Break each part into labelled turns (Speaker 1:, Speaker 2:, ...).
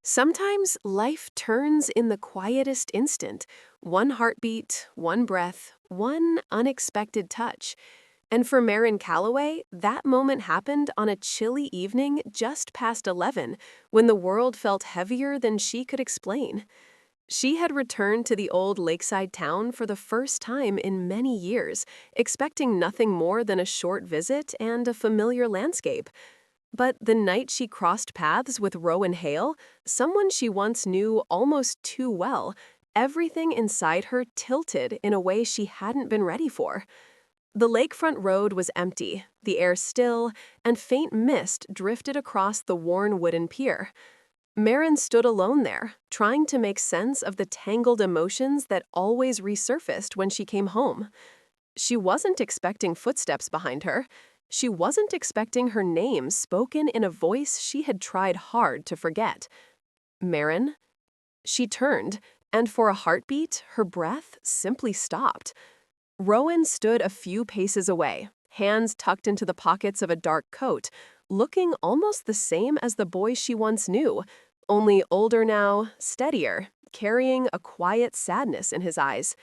Speaker 1: Sometimes life turns in the quietest instant. One heartbeat, one breath, one unexpected touch. And for Marin Calloway, that moment happened on a chilly evening just past 11, when the world felt heavier than she could explain. She had returned to the old lakeside town for the first time in many years, expecting nothing more than a short visit and a familiar landscape. But the night she crossed paths with Rowan Hale, someone she once knew almost too well, everything inside her tilted in a way she hadn't been ready for. The lakefront road was empty, the air still, and faint mist drifted across the worn wooden pier. Marin stood alone there, trying to make sense of the tangled emotions that always resurfaced when she came home. She wasn't expecting footsteps behind her. She wasn't expecting her name spoken in a voice she had tried hard to forget. Marin? She turned, and for a heartbeat, her breath simply stopped. Rowan stood a few paces away, hands tucked into the pockets of a dark coat, looking almost the same as the boy she once knew, only older now, steadier, carrying a quiet sadness in his eyes.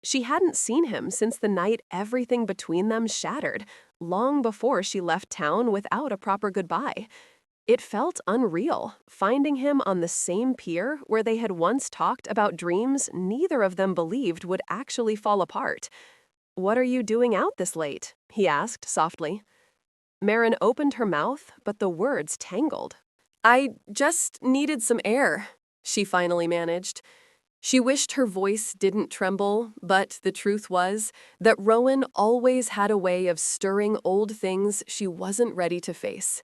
Speaker 1: She hadn't seen him since the night everything between them shattered, long before she left town without a proper goodbye. It felt unreal, finding him on the same pier where they had once talked about dreams neither of them believed would actually fall apart. "What are you doing out this late?" he asked softly. Marin opened her mouth, but the words tangled. "I just needed some air," she finally managed. She wished her voice didn't tremble, but the truth was that Rowan always had a way of stirring old things she wasn't ready to face.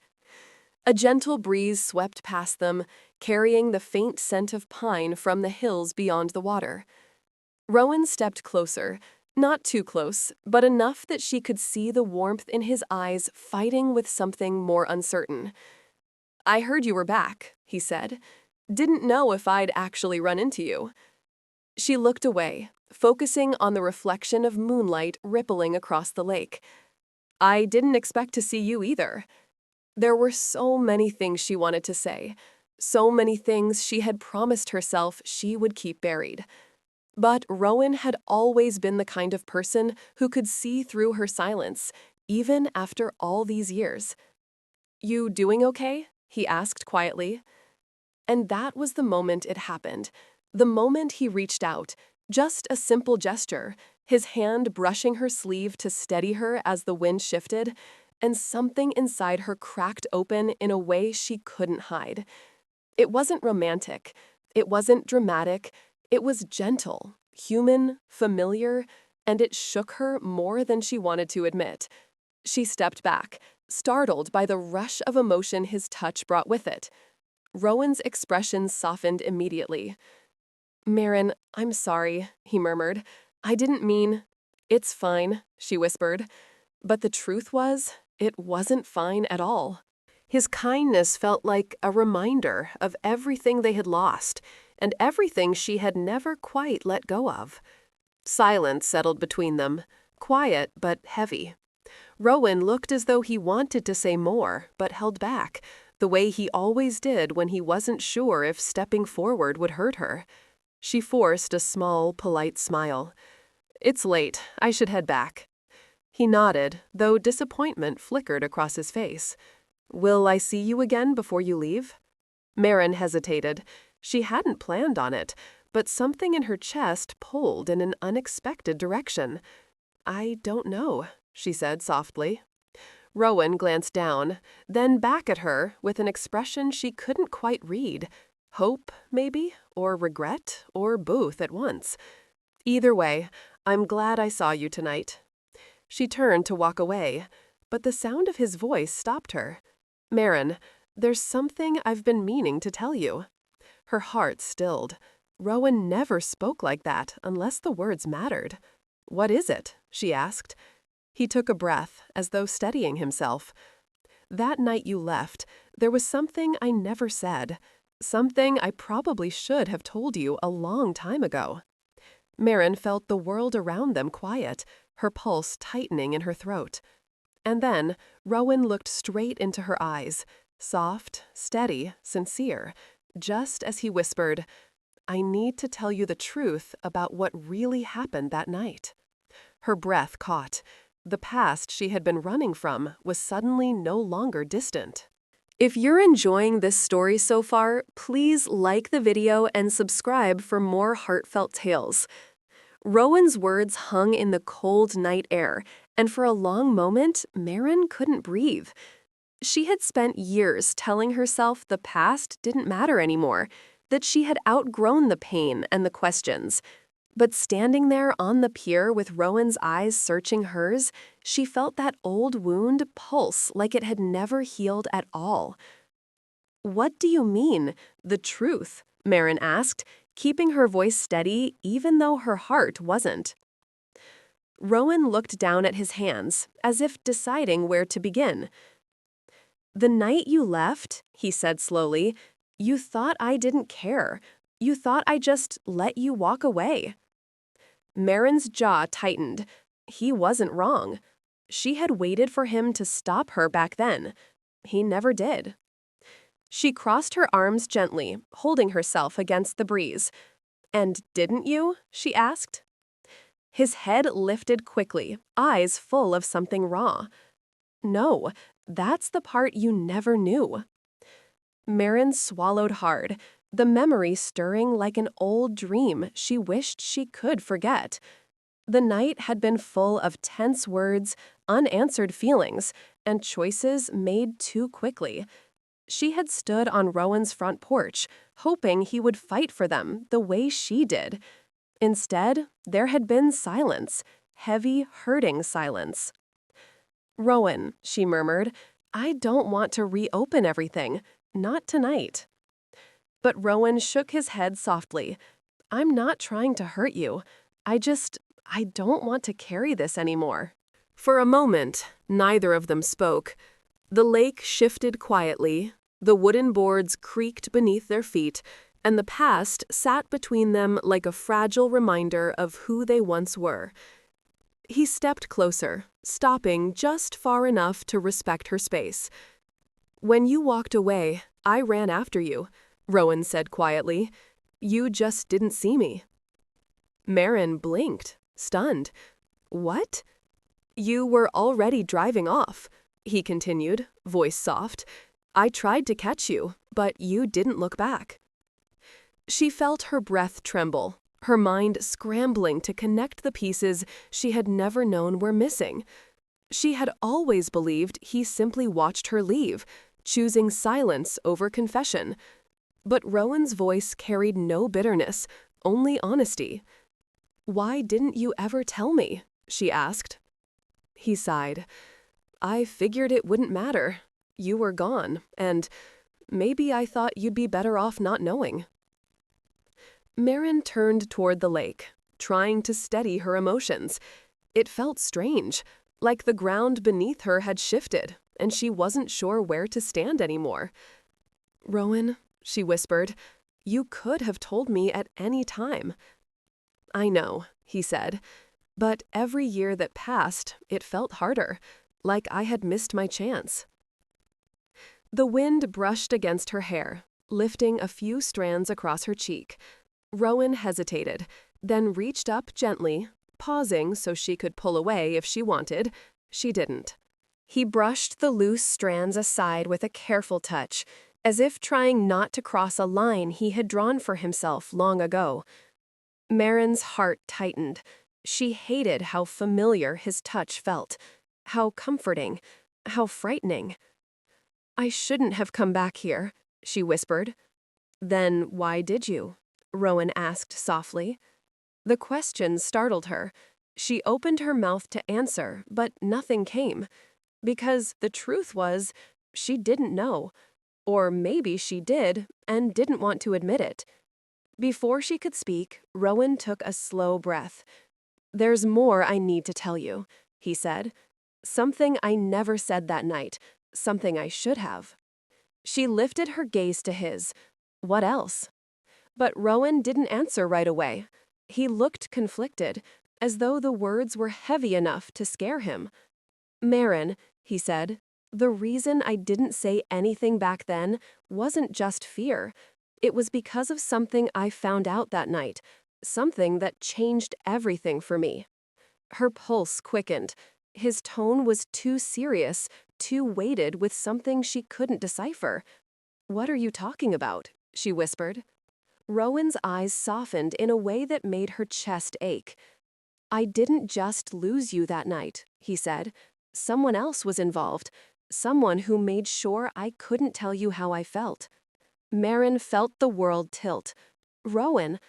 Speaker 1: A gentle breeze swept past them, carrying the faint scent of pine from the hills beyond the water. Rowan stepped closer, not too close, but enough that she could see the warmth in his eyes fighting with something more uncertain. "I heard you were back," he said. "Didn't know if I'd actually run into you." She looked away, focusing on the reflection of moonlight rippling across the lake. "I didn't expect to see you either." There were so many things she wanted to say, so many things she had promised herself she would keep buried. But Rowan had always been the kind of person who could see through her silence, even after all these years. "You doing okay?" he asked quietly. And that was the moment it happened. The moment he reached out, just a simple gesture, his hand brushing her sleeve to steady her as the wind shifted, and something inside her cracked open in a way she couldn't hide. It wasn't romantic. It wasn't dramatic. It was gentle, human, familiar, and it shook her more than she wanted to admit. She stepped back, startled by the rush of emotion his touch brought with it. Rowan's expression softened immediately. "Marin, I'm sorry," he murmured. "I didn't mean—" "It's fine," she whispered. But the truth was, it wasn't fine at all. His kindness felt like a reminder of everything they had lost, and everything she had never quite let go of. Silence settled between them, quiet but heavy. Rowan looked as though he wanted to say more, but held back, the way he always did when he wasn't sure if stepping forward would hurt her. She forced a small, polite smile. "It's late. I should head back." He nodded, though disappointment flickered across his face. "Will I see you again before you leave?" Marin hesitated. She hadn't planned on it, but something in her chest pulled in an unexpected direction. "I don't know," she said softly. Rowan glanced down, then back at her with an expression she couldn't quite read. Hope, maybe, or regret, or both at once. "Either way, I'm glad I saw you tonight." She turned to walk away, but the sound of his voice stopped her. "Marin, there's something I've been meaning to tell you." Her heart stilled. Rowan never spoke like that unless the words mattered. "What is it?" she asked. He took a breath, as though steadying himself. "That night you left, there was something I never said. Something I probably should have told you a long time ago." Marin felt the world around them quiet, her pulse tightening in her throat. And then Rowan looked straight into her eyes, soft, steady, sincere, just as he whispered, "I need to tell you the truth about what really happened that night." Her breath caught. The past she had been running from was suddenly no longer distant. If you're enjoying this story so far, please like the video and subscribe for more heartfelt tales. Rowan's words hung in the cold night air, and for a long moment, Marin couldn't breathe. She had spent years telling herself the past didn't matter anymore, that she had outgrown the pain and the questions. But standing there on the pier with Rowan's eyes searching hers, she felt that old wound pulse like it had never healed at all. "What do you mean, the truth?" Marin asked, keeping her voice steady even though her heart wasn't. Rowan looked down at his hands, as if deciding where to begin. "The night you left," he said slowly, "you thought I didn't care. You thought I just let you walk away." Marin's jaw tightened. He wasn't wrong. She had waited for him to stop her back then. He never did. She crossed her arms gently, holding herself against the breeze. "And didn't you?" she asked. His head lifted quickly, eyes full of something raw. "No, that's the part you never knew." Marin swallowed hard, the memory stirring like an old dream she wished she could forget. The night had been full of tense words, unanswered feelings, and choices made too quickly. She had stood on Rowan's front porch, hoping he would fight for them the way she did. Instead, there had been silence, heavy, hurting silence. "Rowan," she murmured, "I don't want to reopen everything. Not tonight." But Rowan shook his head softly. "I'm not trying to hurt you. I don't want to carry this anymore." For a moment, neither of them spoke. The lake shifted quietly, the wooden boards creaked beneath their feet, and the past sat between them like a fragile reminder of who they once were. He stepped closer, stopping just far enough to respect her space. "When you walked away, I ran after you," Rowan said quietly. "You just didn't see me." Marin blinked, stunned. "What?" "You were already driving off," he continued, voice soft. "I tried to catch you, but you didn't look back." She felt her breath tremble, her mind scrambling to connect the pieces she had never known were missing. She had always believed he simply watched her leave, choosing silence over confession. But Rowan's voice carried no bitterness, only honesty. "Why didn't you ever tell me?" she asked. He sighed. "I figured it wouldn't matter. You were gone, and maybe I thought you'd be better off not knowing." Marin turned toward the lake, trying to steady her emotions. It felt strange, like the ground beneath her had shifted, and she wasn't sure where to stand anymore. "Rowan," she whispered, "you could have told me at any time." "I know," he said, "but every year that passed, it felt harder, like I had missed my chance." The wind brushed against her hair, lifting a few strands across her cheek. Rowan hesitated, then reached up gently, pausing so she could pull away if she wanted. She didn't. He brushed the loose strands aside with a careful touch, as if trying not to cross a line he had drawn for himself long ago. Marin's heart tightened. She hated how familiar his touch felt, how comforting, how frightening. "I shouldn't have come back here," she whispered. "Then why did you?" Rowan asked softly. The question startled her. She opened her mouth to answer, but nothing came. Because the truth was, she didn't know. Or maybe she did, and didn't want to admit it. Before she could speak, Rowan took a slow breath. "There's more I need to tell you," he said. "Something I never said that night, something I should have." She lifted her gaze to his. "What else?" But Rowan didn't answer right away. He looked conflicted, as though the words were heavy enough to scare him. "Marin," he said, "the reason I didn't say anything back then wasn't just fear. It was because of something I found out that night, something that changed everything for me. Her pulse quickened. His tone was too serious, too weighted with something she couldn't decipher. "What are you talking about?" she whispered. Rowan's eyes softened in a way that made her chest ache. "I didn't just lose you that night," he said. "Someone else was involved. Someone who made sure I couldn't tell you how I felt." Marin felt the world tilt. "Rowan,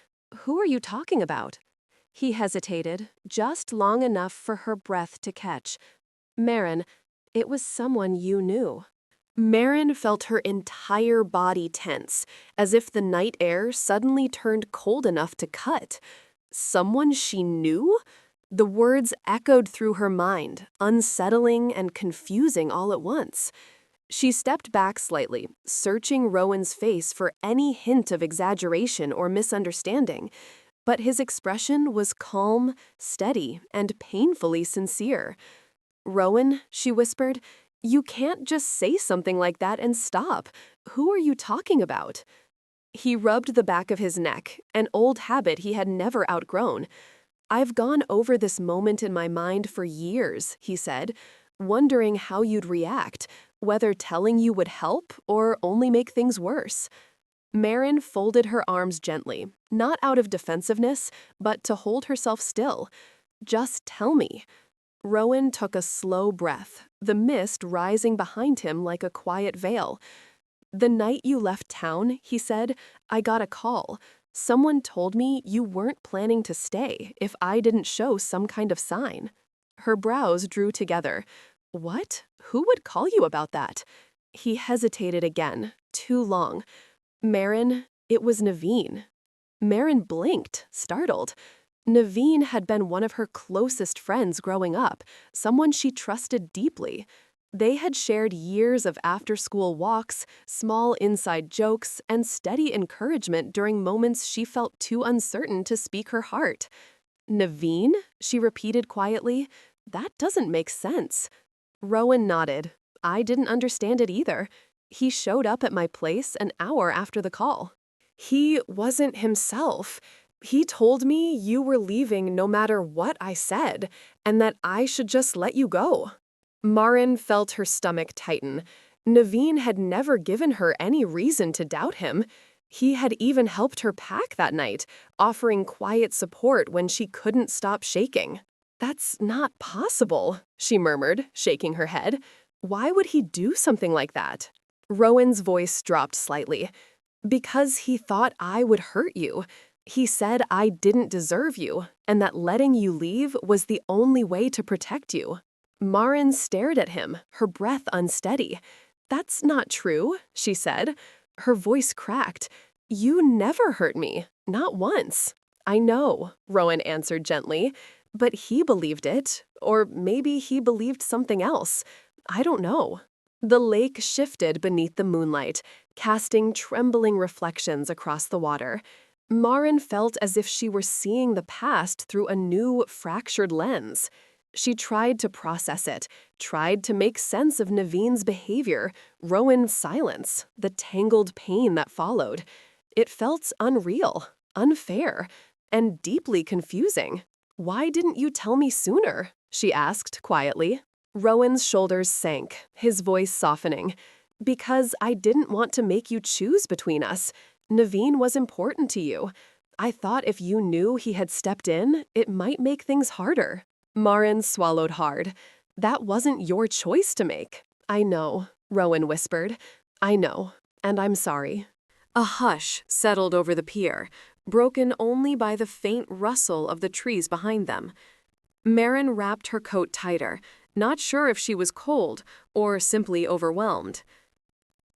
Speaker 1: who are you talking about?" He hesitated, just long enough for her breath to catch. "Marin, it was someone you knew." Marin felt her entire body tense, as if the night air suddenly turned cold enough to cut. Someone she knew? The words echoed through her mind, unsettling and confusing all at once. She stepped back slightly, searching Rowan's face for any hint of exaggeration or misunderstanding. But his expression was calm, steady, and painfully sincere. "Rowan," she whispered, "you can't just say something like that and stop. Who are you talking about?" He rubbed the back of his neck, an old habit he had never outgrown. "I've gone over this moment in my mind for years," he said, "wondering how you'd react, whether telling you would help or only make things worse." Marin folded her arms gently, not out of defensiveness, but to hold herself still. "Just tell me." Rowan took a slow breath, the mist rising behind him like a quiet veil. "The night you left town," he said, "I got a call. Someone told me you weren't planning to stay if I didn't show some kind of sign." Her brows drew together. "What? Who would call you about that?" He hesitated again, too long. "Marin, it was Naveen." Marin blinked, startled. Naveen had been one of her closest friends growing up, someone she trusted deeply. They had shared years of after-school walks, small inside jokes, and steady encouragement during moments she felt too uncertain to speak her heart. "Naveen?" she repeated quietly. "That doesn't make sense." Rowan nodded. "I didn't understand it either. He showed up at my place an hour after the call. He wasn't himself. He told me you were leaving no matter what I said, and that I should just let you go." Marin felt her stomach tighten. Naveen had never given her any reason to doubt him. He had even helped her pack that night, offering quiet support when she couldn't stop shaking. "That's not possible," she murmured, shaking her head. "Why would he do something like that?" Rowan's voice dropped slightly. "Because he thought I would hurt you. He said I didn't deserve you, and that letting you leave was the only way to protect you." Marin stared at him, her breath unsteady. "That's not true," she said. Her voice cracked. "You never hurt me, not once." "I know," Rowan answered gently, "but he believed it, or maybe he believed something else. I don't know." The lake shifted beneath the moonlight, casting trembling reflections across the water. Marin felt as if she were seeing the past through a new, fractured lens. She tried to process it, tried to make sense of Naveen's behavior, Rowan's silence, the tangled pain that followed. It felt unreal, unfair, and deeply confusing. "Why didn't you tell me sooner?" she asked quietly. Rowan's shoulders sank, his voice softening. "Because I didn't want to make you choose between us. Naveen was important to you. I thought if you knew he had stepped in, it might make things harder." Marin swallowed hard. "That wasn't your choice to make." "I know," Rowan whispered. "I know, and I'm sorry." A hush settled over the pier, broken only by the faint rustle of the trees behind them. Marin wrapped her coat tighter, not sure if she was cold or simply overwhelmed.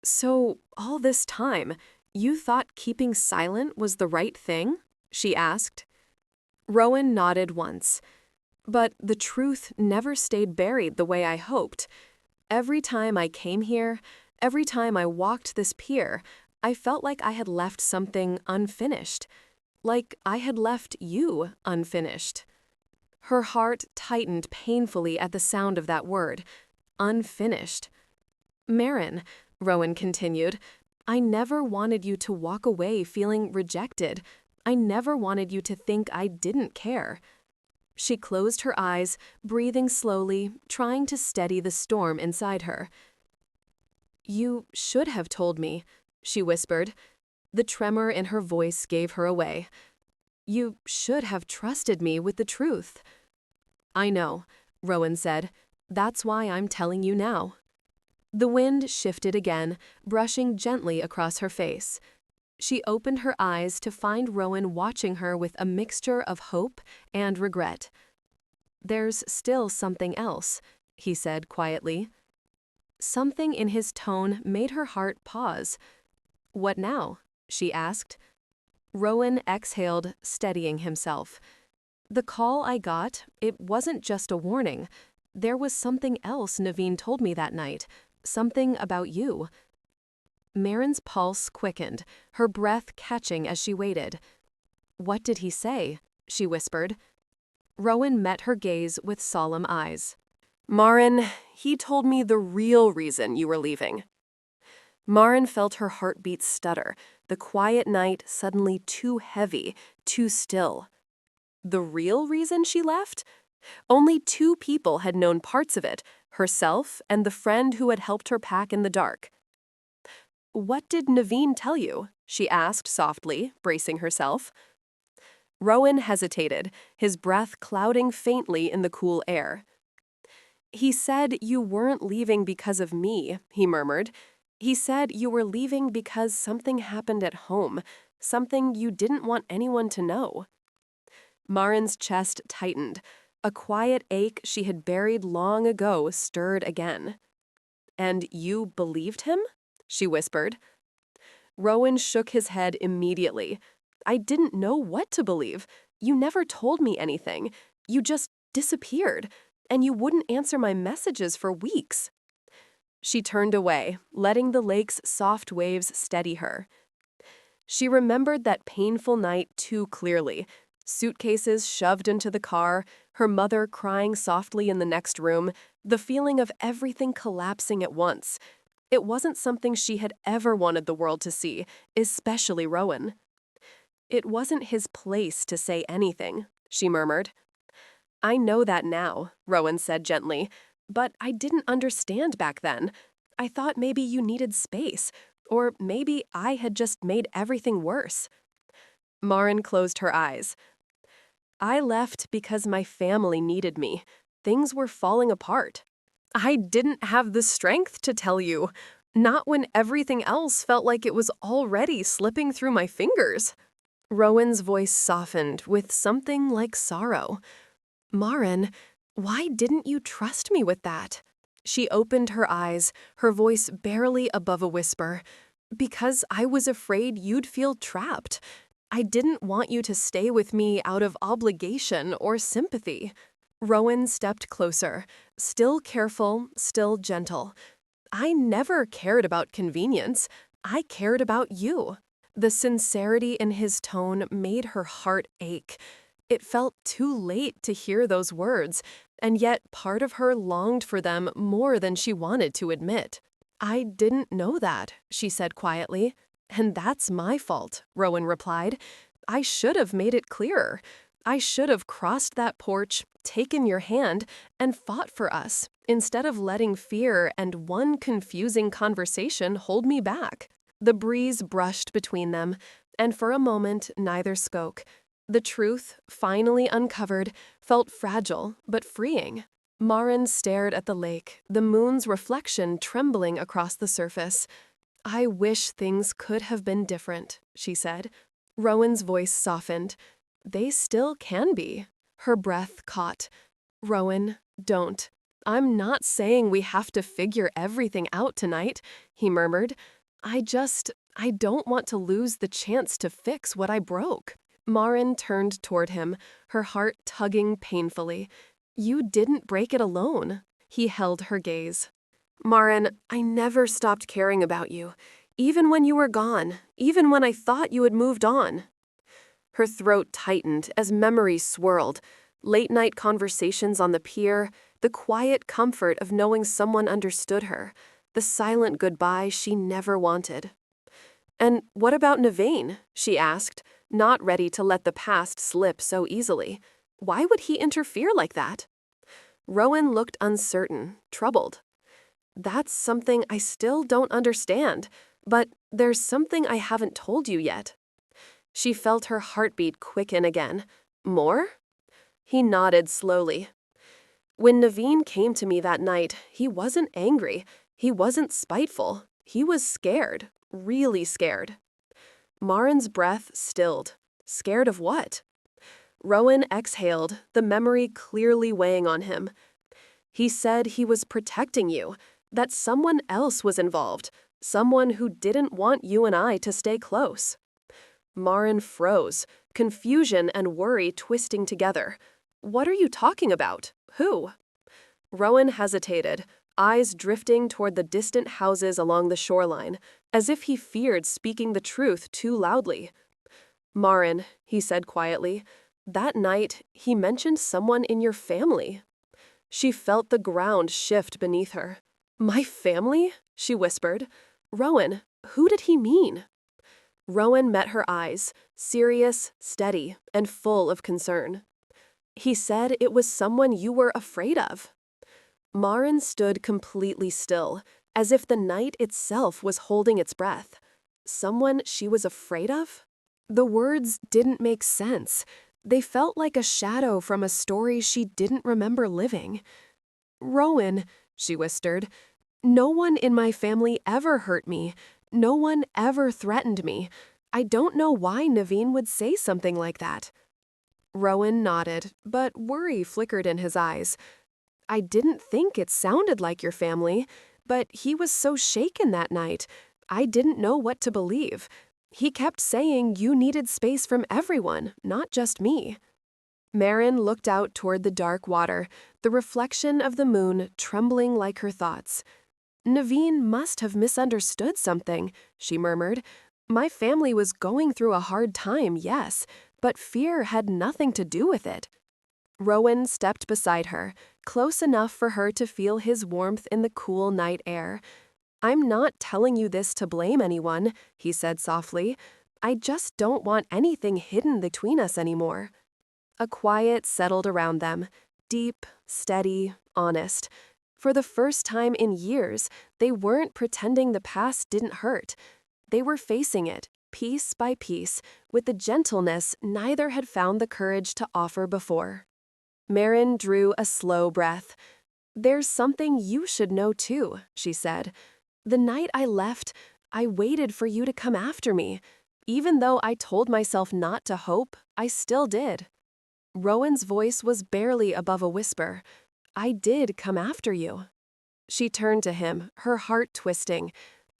Speaker 1: "So, all this time, you thought keeping silent was the right thing?" she asked. Rowan nodded once. "But the truth never stayed buried the way I hoped. Every time I came here, every time I walked this pier, I felt like I had left something unfinished. Like I had left you unfinished." Her heart tightened painfully at the sound of that word, unfinished. "Marin," Rowan continued, I never wanted you to walk away feeling rejected. I never wanted you to think I didn't care. She closed her eyes, breathing slowly, trying to steady the storm inside her. You should have told me, she whispered. The tremor in her voice gave her away. You should have trusted me with the truth. I know, Rowan said. That's why I'm telling you now. The wind shifted again, brushing gently across her face. She opened her eyes to find Rowan watching her with a mixture of hope and regret. There's still something else, he said quietly. Something in his tone made her heart pause. What now? She asked. Rowan exhaled, steadying himself. The call I got, it wasn't just a warning. There was something else Naveen told me that night, something about you. Marin's pulse quickened, her breath catching as she waited. What did he say? She whispered. Rowan met her gaze with solemn eyes. Marin, he told me the real reason you were leaving. Marin felt her heartbeat stutter, the quiet night suddenly too heavy, too still. The real reason she left? Only 2 people had known parts of it, herself and the friend who had helped her pack in the dark. What did Naveen tell you? She asked softly, bracing herself. Rowan hesitated, his breath clouding faintly in the cool air. He said you weren't leaving because of me, he murmured. He said you were leaving because something happened at home, something you didn't want anyone to know. Marin's chest tightened. A quiet ache she had buried long ago stirred again. And you believed him? She whispered. Rowan shook his head immediately. I didn't know what to believe. You never told me anything. You just disappeared, and you wouldn't answer my messages for weeks. She turned away, letting the lake's soft waves steady her. She remembered that painful night too clearly. Suitcases shoved into the car, her mother crying softly in the next room, the feeling of everything collapsing at once. It wasn't something she had ever wanted the world to see, especially Rowan. It wasn't his place to say anything, she murmured. I know that now, Rowan said gently, but I didn't understand back then. I thought maybe you needed space, or maybe I had just made everything worse. Marin closed her eyes. I left because my family needed me. Things were falling apart. I didn't have the strength to tell you, not when everything else felt like it was already slipping through my fingers. Rowan's voice softened with something like sorrow. Marin, why didn't you trust me with that? She opened her eyes, her voice barely above a whisper. Because I was afraid you'd feel trapped. I didn't want you to stay with me out of obligation or sympathy. Rowan stepped closer, still careful, still gentle. I never cared about convenience. I cared about you. The sincerity in his tone made her heart ache. It felt too late to hear those words, and yet part of her longed for them more than she wanted to admit. I didn't know that, she said quietly. And that's my fault, Rowan replied. I should have made it clearer. I should have crossed that porch, taken your hand, and fought for us, instead of letting fear and one confusing conversation hold me back. The breeze brushed between them, and for a moment neither spoke. The truth, finally uncovered, felt fragile but freeing. Marin stared at the lake, the moon's reflection trembling across the surface. I wish things could have been different, she said. Rowan's voice softened. They still can be. Her breath caught. Rowan, don't. I'm not saying we have to figure everything out tonight, he murmured. I don't want to lose the chance to fix what I broke. Marin turned toward him, her heart tugging painfully. You didn't break it alone. He held her gaze. Marin, I never stopped caring about you, even when you were gone, even when I thought you had moved on. Her throat tightened as memories swirled, late-night conversations on the pier, the quiet comfort of knowing someone understood her, the silent goodbye she never wanted. And what about Naveen? She asked, not ready to let the past slip so easily. Why would he interfere like that? Rowan looked uncertain, troubled. That's something I still don't understand, but there's something I haven't told you yet. She felt her heartbeat quicken again. More? He nodded slowly. When Naveen came to me that night, he wasn't angry. He wasn't spiteful. He was scared, really scared. Marin's breath stilled. Scared of what? Rowan exhaled, the memory clearly weighing on him. He said he was protecting you, that someone else was involved, someone who didn't want you and I to stay close. Marin froze, confusion and worry twisting together. What are you talking about? Who? Rowan hesitated, eyes drifting toward the distant houses along the shoreline, as if he feared speaking the truth too loudly. Marin, he said quietly, that night he mentioned someone in your family. She felt the ground shift beneath her. My family? She whispered. Rowan, who did he mean? Rowan met her eyes, serious, steady, and full of concern. He said it was someone you were afraid of. Marin stood completely still, as if the night itself was holding its breath. Someone she was afraid of? The words didn't make sense. They felt like a shadow from a story she didn't remember living. Rowan, she whispered, no one in my family ever hurt me. No one ever threatened me. I don't know why Naveen would say something like that. Rowan nodded, but worry flickered in his eyes. I didn't think it sounded like your family, but he was so shaken that night. I didn't know what to believe. He kept saying you needed space from everyone, not just me. Marin looked out toward the dark water, the reflection of the moon trembling like her thoughts. Naveen must have misunderstood something, she murmured. My family was going through a hard time, yes, but fear had nothing to do with it. Rowan stepped beside her, close enough for her to feel his warmth in the cool night air. I'm not telling you this to blame anyone, he said softly. I just don't want anything hidden between us anymore. A quiet settled around them, deep, steady, honest. For the first time in years, they weren't pretending the past didn't hurt. They were facing it, piece by piece, with the gentleness neither had found the courage to offer before. Marin drew a slow breath. There's something you should know too, she said. The night I left, I waited for you to come after me. Even though I told myself not to hope, I still did. Rowan's voice was barely above a whisper. I did come after you. She turned to him, her heart twisting.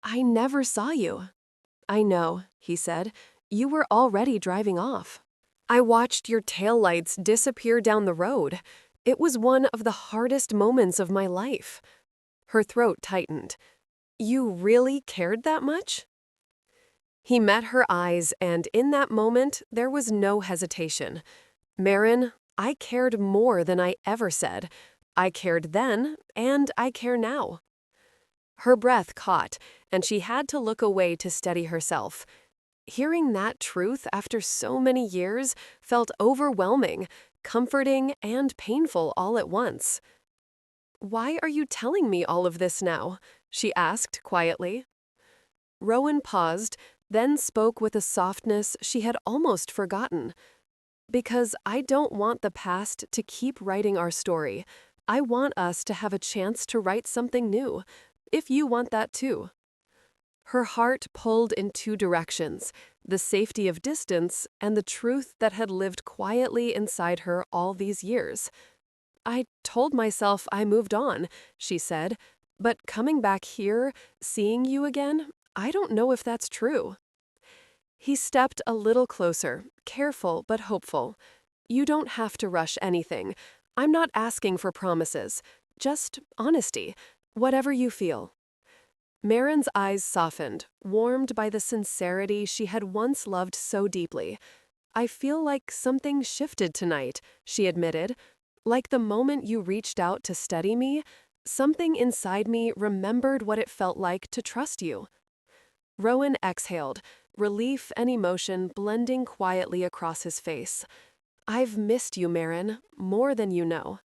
Speaker 1: I never saw you. I know, he said. You were already driving off. I watched your taillights disappear down the road. It was one of the hardest moments of my life. Her throat tightened. You really cared that much? He met her eyes, and in that moment, there was no hesitation. Marin, I cared more than I ever said. I cared then, and I care now. Her breath caught, and she had to look away to steady herself. Hearing that truth after so many years felt overwhelming, comforting, and painful all at once. Why are you telling me all of this now? She asked quietly. Rowan paused, then spoke with a softness she had almost forgotten. Because I don't want the past to keep writing our story. I want us to have a chance to write something new, if you want that too. Her heart pulled in two directions, the safety of distance and the truth that had lived quietly inside her all these years. I told myself I moved on, she said, but coming back here, seeing you again, I don't know if that's true. He stepped a little closer, careful but hopeful. You don't have to rush anything. I'm not asking for promises, just honesty, whatever you feel. Marin's eyes softened, warmed by the sincerity she had once loved so deeply. I feel like something shifted tonight, she admitted. Like the moment you reached out to steady me, something inside me remembered what it felt like to trust you. Rowan exhaled, relief and emotion blending quietly across his face. I've missed you, Marin, more than you know.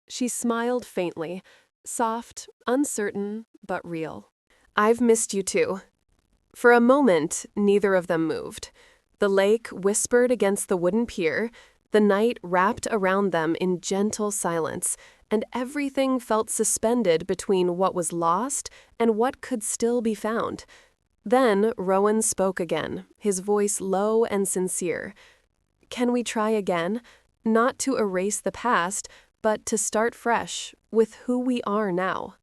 Speaker 1: She smiled faintly, soft, uncertain, but real. I've missed you too. For a moment, neither of them moved. The lake whispered against the wooden pier, the night wrapped around them in gentle silence, and everything felt suspended between what was lost and what could still be found. Then Rowan spoke again, his voice low and sincere. Can we try again? Not to erase the past, but to start fresh, with who we are now.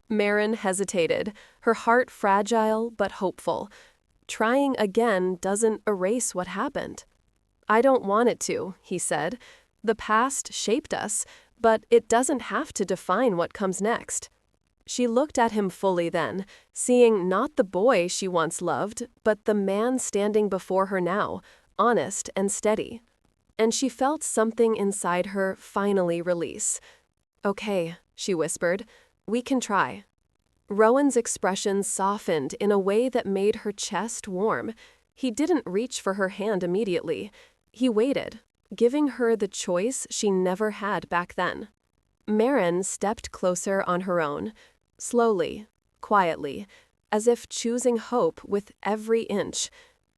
Speaker 1: Marin hesitated, her heart fragile but hopeful. Trying again doesn't erase what happened. I don't want it to, he said. The past shaped us, but it doesn't have to define what comes next. She looked at him fully then, seeing not the boy she once loved, but the man standing before her now, honest and steady. And she felt something inside her finally release. Okay, she whispered, we can try. Rowan's expression softened in a way that made her chest warm. He didn't reach for her hand immediately. He waited, giving her the choice she never had back then. Marin stepped closer on her own, slowly, quietly, as if choosing hope with every inch.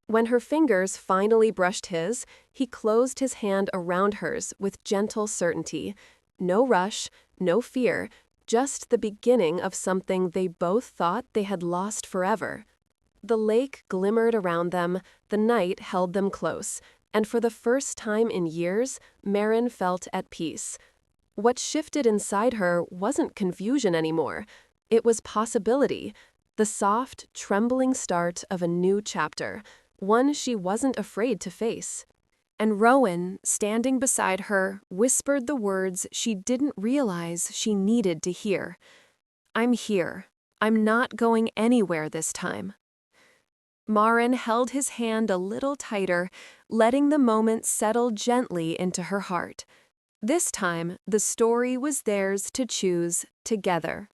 Speaker 1: When her fingers finally brushed his, he closed his hand around hers with gentle certainty. No rush, no fear, just the beginning of something they both thought they had lost forever. The lake glimmered around them, the night held them close, and for the first time in years, Marin felt at peace. What shifted inside her wasn't confusion anymore. It was possibility, the soft, trembling start of a new chapter, one she wasn't afraid to face. And Rowan, standing beside her, whispered the words she didn't realize she needed to hear. I'm here. I'm not going anywhere this time. Marin held his hand a little tighter, letting the moment settle gently into her heart. This time, the story was theirs to choose together.